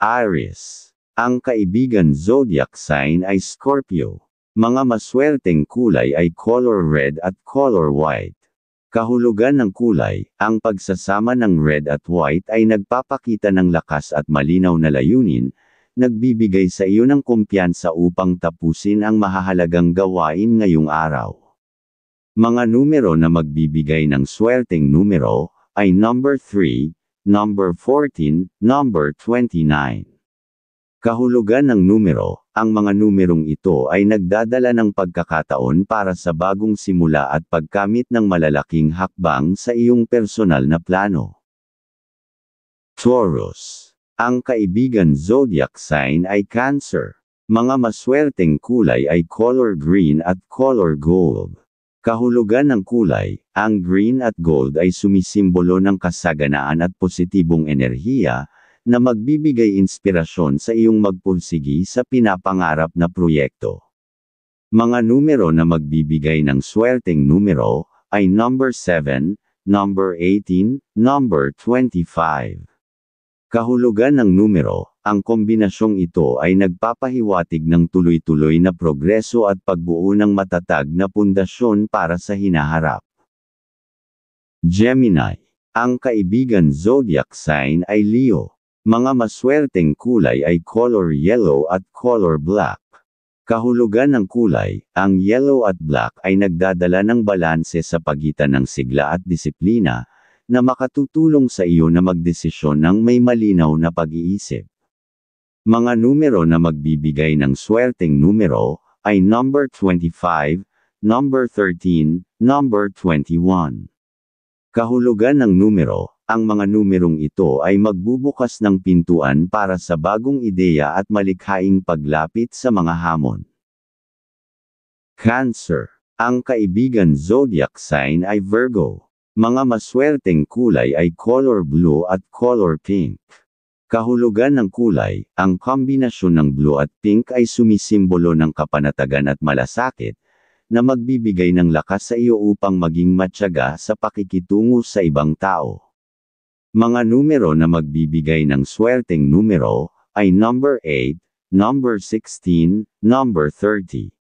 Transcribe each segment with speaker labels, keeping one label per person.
Speaker 1: Aries. Ang kaibigan zodiac sign ay Scorpio. Mga maswerteng kulay ay color red at color white. Kahulugan ng kulay, ang pagsasama ng red at white ay nagpapakita ng lakas at malinaw na layunin, nagbibigay sa iyo ng kumpiyansa upang tapusin ang mahahalagang gawain ngayong araw. Mga numero na magbibigay ng swerteng numero ay number 3, number 14, number 29. Kahulugan ng numero, ang mga numerong ito ay nagdadala ng pagkakataon para sa bagong simula at pagkamit ng malalaking hakbang sa iyong personal na plano. Taurus. Ang kaibigan zodiac sign ay Cancer. Mga maswerteng kulay ay color green at color gold. Kahulugan ng kulay, ang green at gold ay sumisimbolo ng kasaganaan at positibong enerhiya, na magbibigay inspirasyon sa iyong magpursigi sa pinapangarap na proyekto. Mga numero na magbibigay ng swerteng numero ay number 7, number 18, number 25. Kahulugan ng numero, ang kombinasyong ito ay nagpapahiwatig ng tuloy-tuloy na progreso at pagbuo ng matatag na pundasyon para sa hinaharap. Gemini. Ang kaibigan zodiac sign ay Leo. Mga maswerteng kulay ay color yellow at color black. Kahulugan ng kulay, ang yellow at black ay nagdadala ng balanse sa pagitan ng sigla at disiplina, na makatutulong sa iyo na magdesisyon ng may malinaw na pag-iisip. Mga numero na magbibigay ng swerteng numero ay number 25, number 13, number 21. Kahulugan ng numero, ang mga numerong ito ay magbubukas ng pintuan para sa bagong ideya at malikhaing paglapit sa mga hamon. Cancer. Ang kaibigan zodiac sign ay Virgo. Mga maswerteng kulay ay color blue at color pink. Kahulugan ng kulay, ang kombinasyon ng blue at pink ay sumisimbolo ng kapanatagan at malasakit, na magbibigay ng lakas sa iyo upang maging matyaga sa pakikitungo sa ibang tao. Mga numero na magbibigay ng swerteng numero ay number 8, number 16, number 30.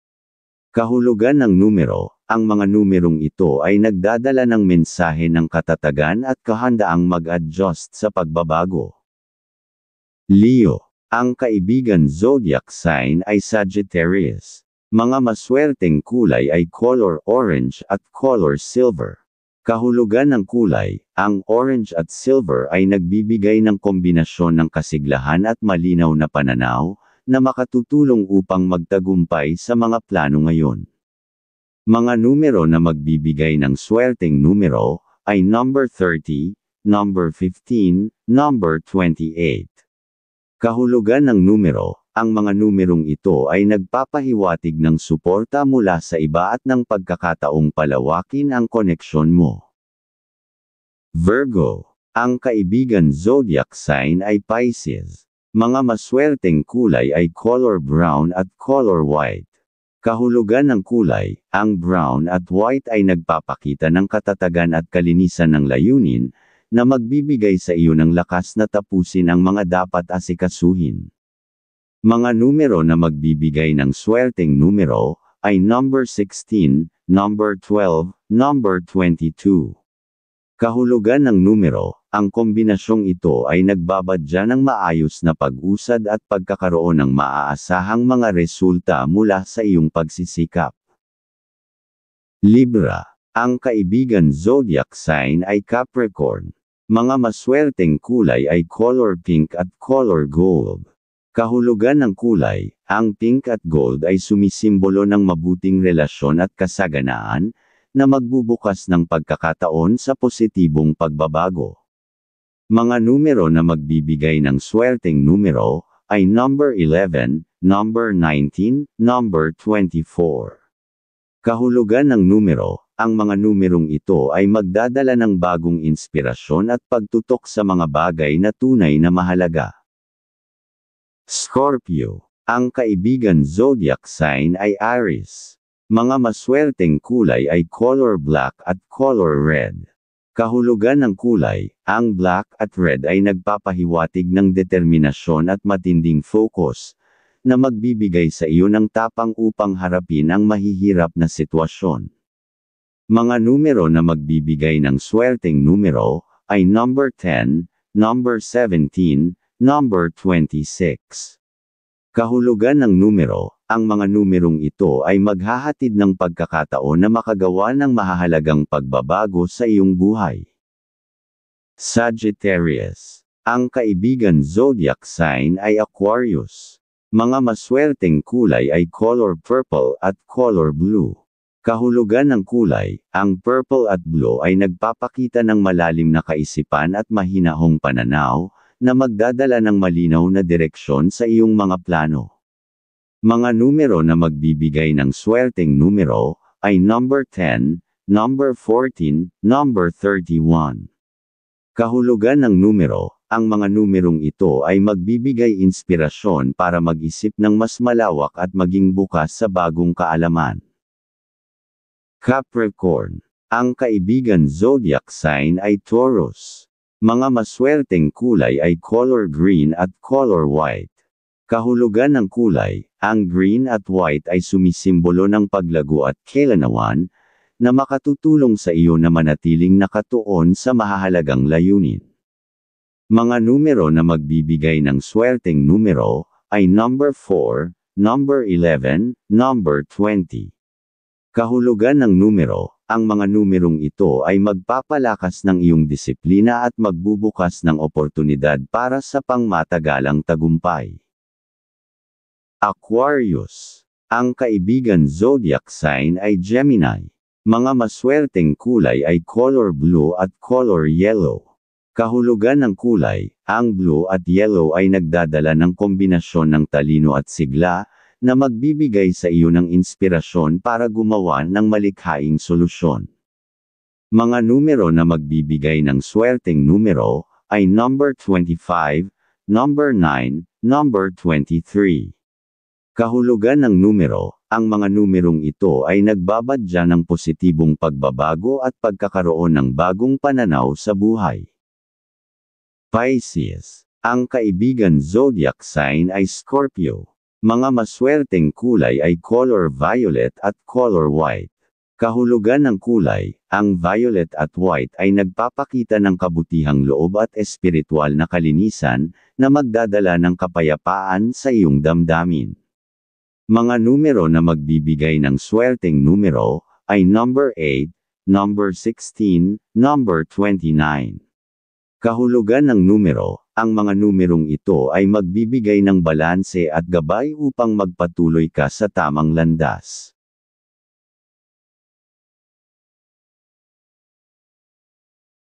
Speaker 1: Kahulugan ng numero, ang mga numerong ito ay nagdadala ng mensahe ng katatagan at kahandaang mag-adjust sa pagbabago. Leo. Ang kaibigan zodiac sign ay Sagittarius. Mga maswerteng kulay ay color orange at color silver. Kahulugan ng kulay, ang orange at silver ay nagbibigay ng kombinasyon ng kasiglahan at malinaw na pananaw, na makatutulong upang magtagumpay sa mga plano ngayon. Mga numero na magbibigay ng swerteng numero ay number 30, number 15, number 28. Kahulugan ng numero, ang mga numerong ito ay nagpapahiwatig ng suporta mula sa iba at ng pagkakataong palawakin ang koneksyon mo. Virgo. Ang kaibigan zodiac sign ay Pisces. Mga maswerteng kulay ay color brown at color white. Kahulugan ng kulay, ang brown at white ay nagpapakita ng katatagan at kalinisan ng layunin, na magbibigay sa iyo ng lakas na tapusin ang mga dapat asikasuhin. Mga numero na magbibigay ng swerteng numero ay number 16, number 12, number 22. Kahulugan ng numero, ang kombinasyong ito ay nagbabadya ng maayos na pag-usad at pagkakaroon ng maaasahang mga resulta mula sa iyong pagsisikap. Libra. Ang kaibigan zodiac sign ay Capricorn. Mga maswerteng kulay ay color pink at color gold. Kahulugan ng kulay, ang pink at gold ay sumisimbolo ng mabuting relasyon at kasaganaan, na magbubukas ng pagkakataon sa positibong pagbabago. Mga numero na magbibigay ng swerteng numero ay number 11, number 19, number 24. Kahulugan ng numero, ang mga numerong ito ay magdadala ng bagong inspirasyon at pagtutok sa mga bagay na tunay na mahalaga. Scorpio. Ang kaibigan zodiac sign ay Aries. Mga maswerteng kulay ay color black at color red. Kahulugan ng kulay, ang black at red ay nagpapahiwatig ng determinasyon at matinding focus, na magbibigay sa iyo ng tapang upang harapin ang mahihirap na sitwasyon. Mga numero na magbibigay ng swerteng numero, ay number 10, number 17, number 26. Kahulugan ng numero, ang mga numerong ito ay maghahatid ng pagkakataon na makagawa ng mahahalagang pagbabago sa iyong buhay. Sagittarius. Ang kaibigan zodiac sign ay Aquarius. Mga maswerteng kulay ay color purple at color blue. Kahulugan ng kulay, ang purple at blue ay nagpapakita ng malalim na kaisipan at mahinahong pananaw, na magdadala ng malinaw na direksyon sa iyong mga plano. Mga numero na magbibigay ng swerteng numero, ay number 10, number 14, number 31. Kahulugan ng numero, ang mga numerong ito ay magbibigay inspirasyon para mag-isip ng mas malawak at maging bukas sa bagong kaalaman. Capricorn. Ang kaibigan zodiac sign ay Taurus. Mga maswerteng kulay ay color green at color white. Kahulugan ng kulay, ang green at white ay sumisimbolo ng paglago at kailanawan, na makatutulong sa iyo na manatiling nakatuon sa mahahalagang layunin. Mga numero na magbibigay ng swerteng numero, ay number 4, number 11, number 20. Kahulugan ng numero, ang mga numerong ito ay magpapalakas ng iyong disiplina at magbubukas ng oportunidad para sa pangmatagalang tagumpay. Aquarius. Ang kaibigan zodiac sign ay Gemini. Mga maswerteng kulay ay color blue at color yellow. Kahulugan ng kulay, ang blue at yellow ay nagdadala ng kombinasyon ng talino at sigla, na magbibigay sa iyo ng inspirasyon para gumawa ng malikhaing solusyon. Mga numero na magbibigay ng swerteng numero, ay number 25, number 9, number 23. Kahulugan ng numero, ang mga numerong ito ay nagbabadya ng positibong pagbabago at pagkakaroon ng bagong pananaw sa buhay. Pisces. Ang kaibigan zodiac sign ay Scorpio. Mga maswerteng kulay ay color violet at color white. Kahulugan ng kulay, ang violet at white ay nagpapakita ng kabutihang loob at espiritual na kalinisan, na magdadala ng kapayapaan sa iyong damdamin. Mga numero na magbibigay ng swerteng numero, ay number 8, number 16, number 29. Kahulugan ng numero, ang mga numerong ito ay magbibigay ng balanse at gabay upang magpatuloy ka sa tamang landas.